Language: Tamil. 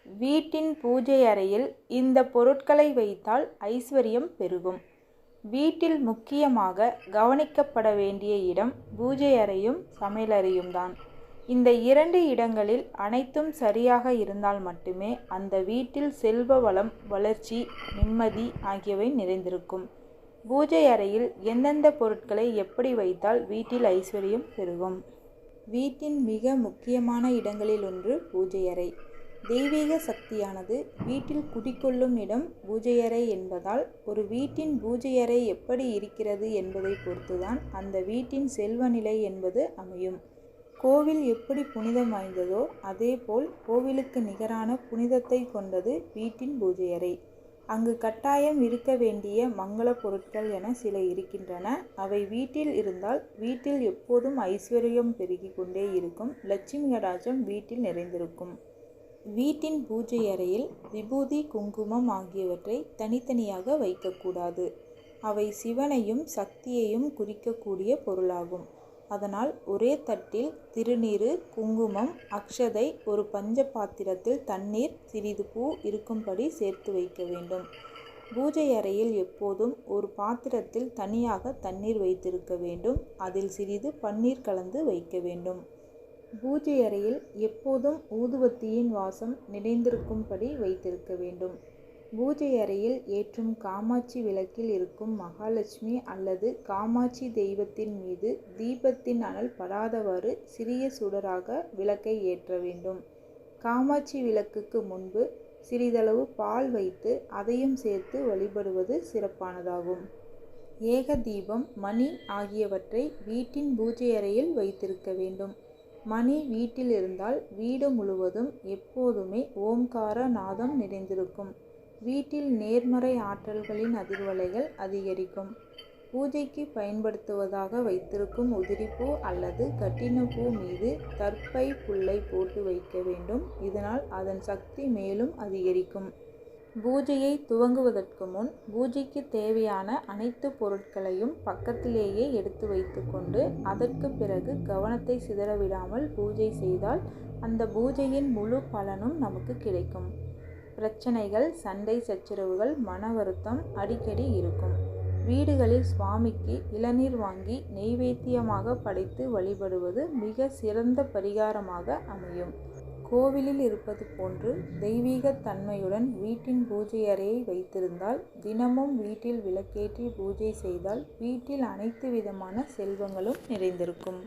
வீட்டின் பூஜை அறையில் இந்த பொருட்களை வைத்தால் ஐஸ்வர்யம் பெருகும். வீட்டில் முக்கியமாக கவனிக்கப்பட வேண்டிய இடம் பூஜை அறையும் சமையலறையும் தான். இந்த 2 இடங்களில் அனைத்தும் சரியாக இருந்தால் மட்டுமே அந்த வீட்டில் செல்வ வளம், வளர்ச்சி, நிம்மதி ஆகியவை நிறைந்திருக்கும். பூஜை அறையில் எந்தெந்த பொருட்களை எப்படி வைத்தால் வீட்டில் ஐஸ்வர்யம் பெருகும்? வீட்டின் மிக முக்கியமான இடங்களில் ஒன்று பூஜை அறை. தெய்வீக சக்தியானது வீட்டில் குடிகொள்ளும் இடம் பூஜையறை என்பதால் ஒரு வீட்டின் பூஜையறை எப்படி இருக்கிறது என்பதை பொறுத்துதான் அந்த வீட்டின் செல்வ நிலை என்பது அமையும். கோவில் எப்படி புனிதம் வாய்ந்ததோ அதேபோல் கோவிலுக்கு நிகரான புனிதத்தை கொண்டது வீட்டின் பூஜையறை. அங்கு கட்டாயம் இருக்க வேண்டிய மங்கள பொருட்கள் என சில இருக்கின்றன. அவை வீட்டில் இருந்தால் வீட்டில் எப்போதும் ஐஸ்வர்யம் பெருகி கொண்டே இருக்கும். லட்சுமி கடாட்சம் வீட்டில் நிறைந்திருக்கும். வீட்டின் பூஜை அறையில் விபூதி, குங்குமம் ஆகியவற்றை தனித்தனியாக வைக்கக்கூடாது. அவை சிவனையும் சக்தியையும் குறிக்கக்கூடிய பொருளாகும். அதனால் ஒரே தட்டில் திருநீறு, குங்குமம், அக்ஷதை, ஒரு பஞ்ச பாத்திரத்தில் தண்ணீர், சிறிது பூ இருக்கும்படி சேர்த்து வைக்க வேண்டும். பூஜை அறையில் எப்போதும் ஒரு பாத்திரத்தில் தனியாக தண்ணீர் வைத்திருக்க வேண்டும். அதில் சிறிது பன்னீர் கலந்து வைக்க வேண்டும். பூஜை அறையில் எப்போதும் ஊதுவத்தியின் வாசம் நிறைந்திருக்கும்படி வைத்திருக்க வேண்டும். பூஜை அறையில் ஏற்றும் காமாட்சி விளக்கில் இருக்கும் மகாலட்சுமி அல்லது காமாட்சி தெய்வத்தின் மீது தீபத்தின் அனல் படாதவாறு சிறிய சுடராக விளக்கை ஏற்ற வேண்டும். காமாட்சி விளக்குக்கு முன்பு சிறிதளவு பால் வைத்து அதையும் சேர்த்து வழிபடுவது சிறப்பானதாகும். ஏக தீபம், மணி ஆகியவற்றை வீட்டின் பூஜை அறையில் வைத்திருக்க வேண்டும். மணி வீட்டில் இருந்தால் வீடு முழுவதும் எப்போதுமே ஓம்கார நாதம் நிறைந்திருக்கும். வீட்டில் நேர்மறை ஆற்றல்களின் அதிர்வலைகள் அதிகரிக்கும். பூஜைக்கு பயன்படுத்துவதாக வைத்திருக்கும் உதிரிப்பூ அல்லது கட்டினப்பூ மீது தர்ப்பை புல்லை போட்டு வைக்க வேண்டும். இதனால் அதன் சக்தி மேலும் அதிகரிக்கும். பூஜையை துவங்குவதற்கு முன் பூஜைக்கு தேவையான அனைத்து பொருட்களையும் பக்கத்திலேயே எடுத்து வைத்து கொண்டு அதற்கு பிறகு கவனத்தை சிதறவிடாமல் பூஜை செய்தால் அந்த பூஜையின் முழு பலனும் நமக்கு கிடைக்கும். பிரச்சனைகள், சண்டை சச்சரவுகள், மன வருத்தம் அடிக்கடி இருக்கும். வீடுகளில் சுவாமிக்கு இளநீர் வாங்கி நெய்வேத்தியமாக படைத்து வழிபடுவது மிக சிறந்த பரிகாரமாக அமையும். கோவிலில் இருப்பது போன்று தெய்வீக தன்மையுடன் வீட்டின் பூஜை அறையை வைத்திருந்தால், தினமும் வீட்டில் விளக்கேற்றி பூஜை செய்தால் வீட்டில் அனைத்து விதமான செல்வங்களும் நிறைந்திருக்கும்.